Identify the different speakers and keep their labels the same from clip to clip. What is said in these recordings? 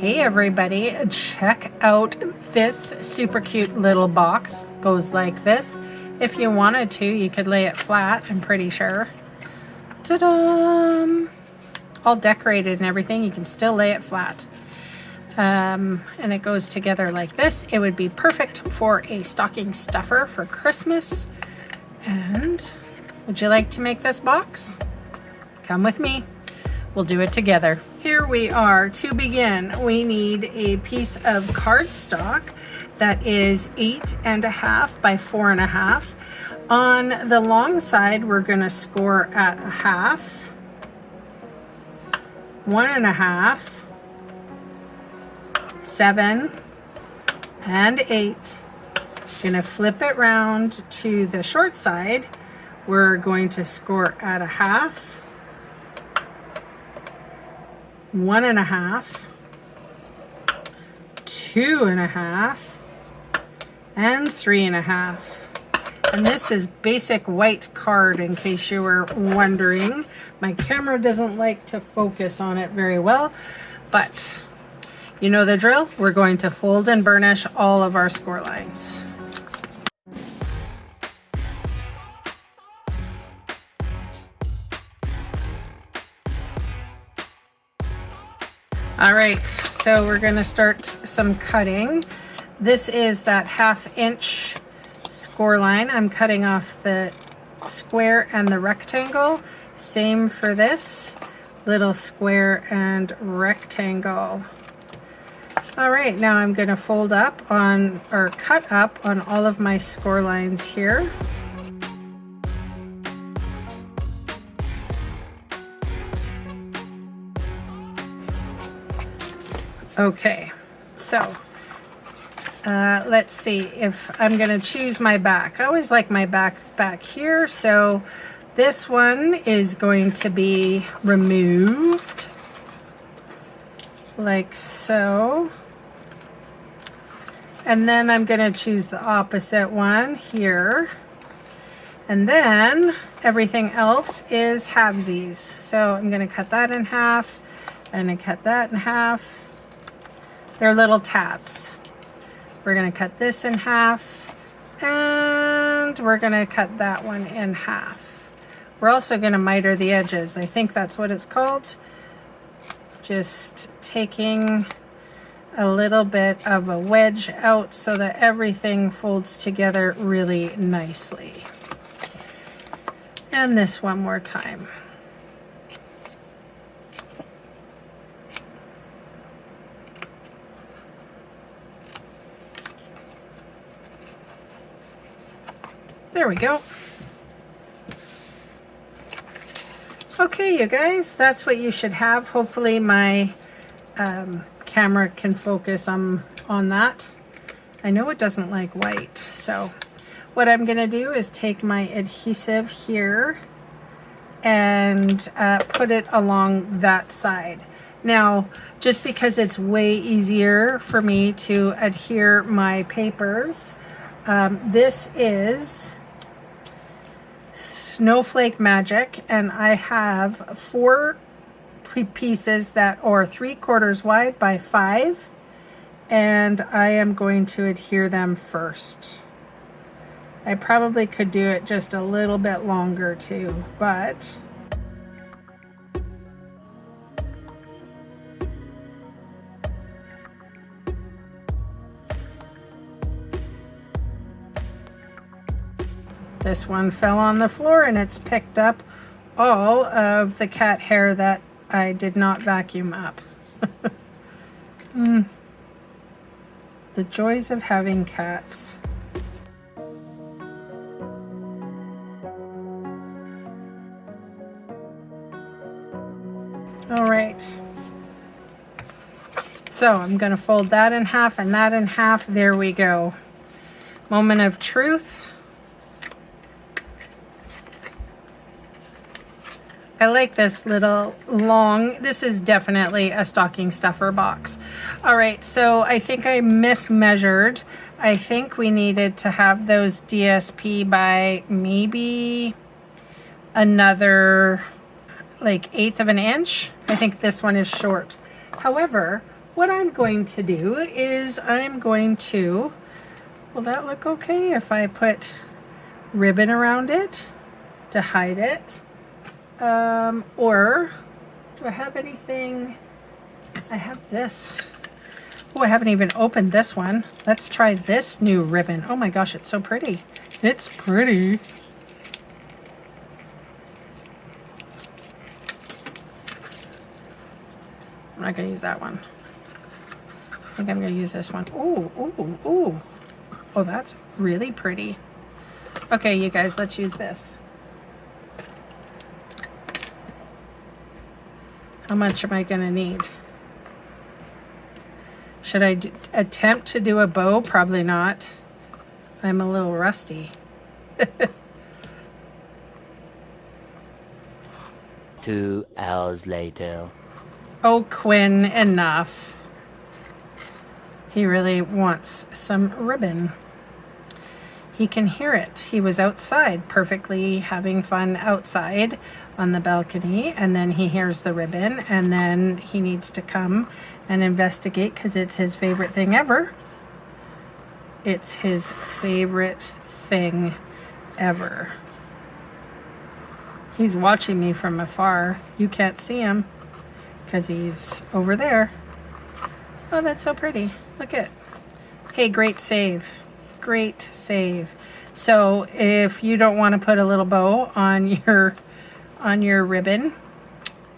Speaker 1: Hey everybody, check out this super cute little box. Goes like this. If you wanted to, you could lay it flat, I'm pretty sure. Ta-da! All decorated and everything, you can still lay it flat. And it goes together like this. It would be perfect for a stocking stuffer for Christmas. And would you like to make this box? Come with me. We'll do it together. Here we are. To begin, we need a piece of cardstock that is 8.5 by 4.5. On the long side, we're going to score at 1/2, 1.5, 7, and 8. Going to flip it round to the short side. We're going to score at 1/2, 1.5, 2.5, and 3.5. And this is basic white card, in case you were wondering. My camera doesn't like to focus on it very well, but you know the drill. We're going to fold and burnish all of our score lines. All right, so we're going to start some cutting. This is that 1/2 inch score line. I'm cutting off the square and the rectangle. Same for this little square and rectangle. All right, now I'm going to fold up on, or cut up on all of my score lines here. Okay, so let's see if I'm going to choose my back. I always like my back here, so this one is going to be removed like so. And then I'm going to choose the opposite one here. And then everything else is halvesies. So I'm going to cut that in half, and I cut that in half. They're little tabs. We're going to cut this in half, and we're going to cut that one in half. We're also going to miter the edges. I think that's what it's called. Just taking a little bit of a wedge out so that everything folds together really nicely. And this one more time. There we go. Okay, you guys, that's what you should have. Hopefully my camera can focus on that. I know it doesn't like white, so what I'm going to do is take my adhesive here and put it along that side. Now, just because it's way easier for me to adhere my papers, this is Snowflake Magic, and I have 4 pieces that are 3/4 wide by 5, and I am going to adhere them first. I probably could do it just a little bit longer too, but this one fell on the floor and it's picked up all of the cat hair that I did not vacuum up. The joys of having cats. All right. So I'm going to fold that in half and that in half. There we go. Moment of truth. I like this little long, this is definitely a stocking stuffer box. All right, so I think I mismeasured. I think we needed to have those DSP by maybe another like 1/8 of an inch. I think this one is short. However, what I'm going to do is I'm going to, will that look okay if I put ribbon around it to hide it? Or do I have anything? I have this. Oh, I haven't even opened this one. Let's try this new ribbon. Oh my gosh, it's so pretty. It's pretty. I'm not gonna use that one. I think I'm gonna use this one. Ooh, ooh, ooh. Oh, that's really pretty. Okay, you guys, let's use this. How much am I gonna need? Should I attempt to do a bow? Probably not. I'm a little rusty.
Speaker 2: 2 hours later.
Speaker 1: Oh, Quinn, enough. He really wants some ribbon. He can hear it. He was outside, perfectly having fun outside on the balcony, and then he hears the ribbon, and then he needs to come and investigate because it's his favorite thing ever. It's his favorite thing ever. He's watching me from afar. You can't see him because he's over there. Oh, that's so pretty. Look at. Hey, great save. Great save. So if you don't want to put a little bow on your ribbon,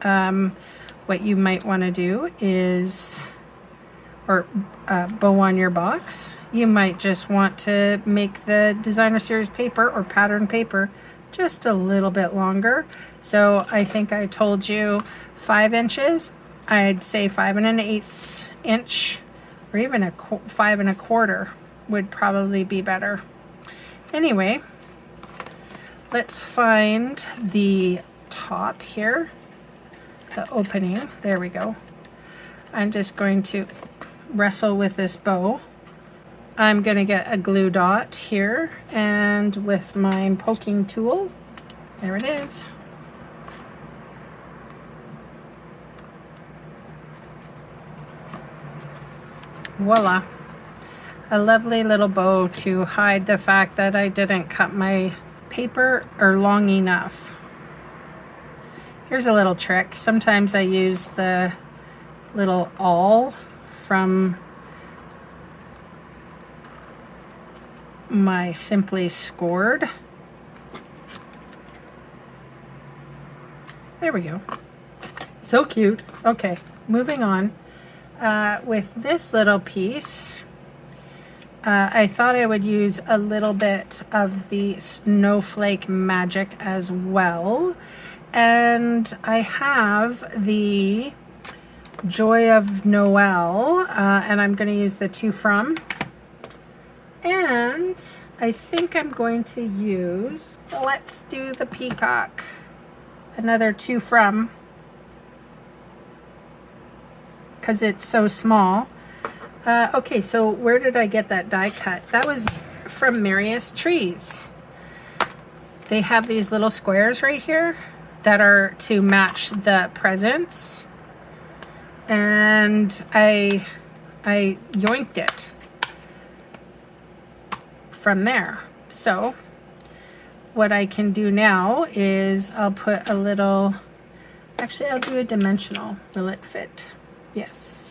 Speaker 1: what you might want to do is, or bow on your box, you might just want to make the designer series paper or pattern paper just a little bit longer. So I think I told you 5 inches. I'd say 5 1/8 inch, or even 5 1/4 would probably be better. Anyway, let's find the top here, the opening. There we go. I'm just going to wrestle with this bow. I'm going to get a glue dot here, and with my poking tool, there it is. Voila. A lovely little bow to hide the fact that I didn't cut my paper or long enough. Here's a little trick. Sometimes I use the little awl from my Simply Scored. There we go. So cute. Okay, moving on. With this little piece, I thought I would use a little bit of the Snowflake magic as well. And I have the Joy of Noel, and I'm going to use the To From. And I think I'm going to use, let's do the peacock, another To From, because it's so small. Okay, so where did I get that die cut? That was from Marius Trees. They have these little squares right here that are to match the presents, and I yoinked it from there. So what I can do now is I'll put a little, actually I'll do a dimensional. Will it fit? Yes.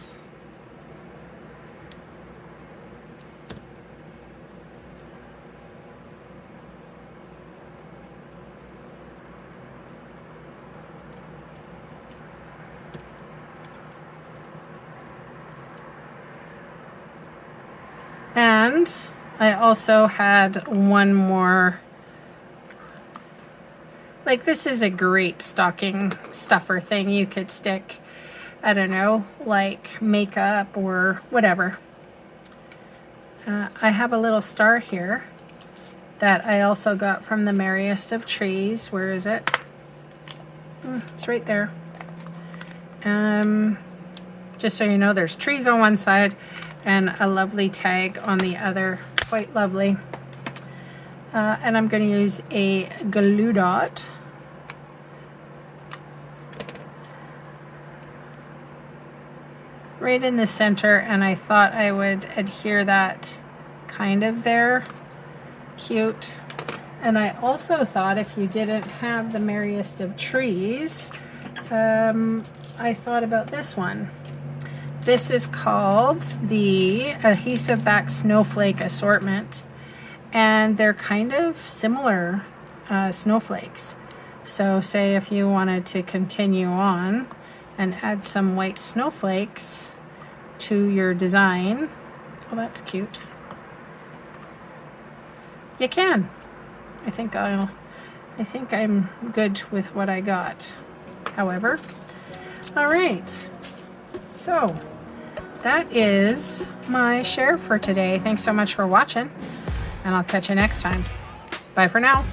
Speaker 1: And I also had one more, like this is a great stocking stuffer thing. You could stick, I don't know, like makeup or whatever. I have a little star here that I also got from the Merriest of Trees. Where is it? It's right there. Just so you know, there's trees on one side and a lovely tag on the other. Quite lovely. And I'm going to use a glue dot. right in the center, and I thought I would adhere that kind of there. Cute. And I also thought if you didn't have the merriest of trees, I thought about this one. This is called the Adhesive Back Snowflake Assortment, and they're kind of similar snowflakes. So say if you wanted to continue on and add some white snowflakes to your design, oh, that's cute. You can. I think I'm good with what I got. However, all right. So that is my share for today. Thanks so much for watching, and I'll catch you next time. Bye for now.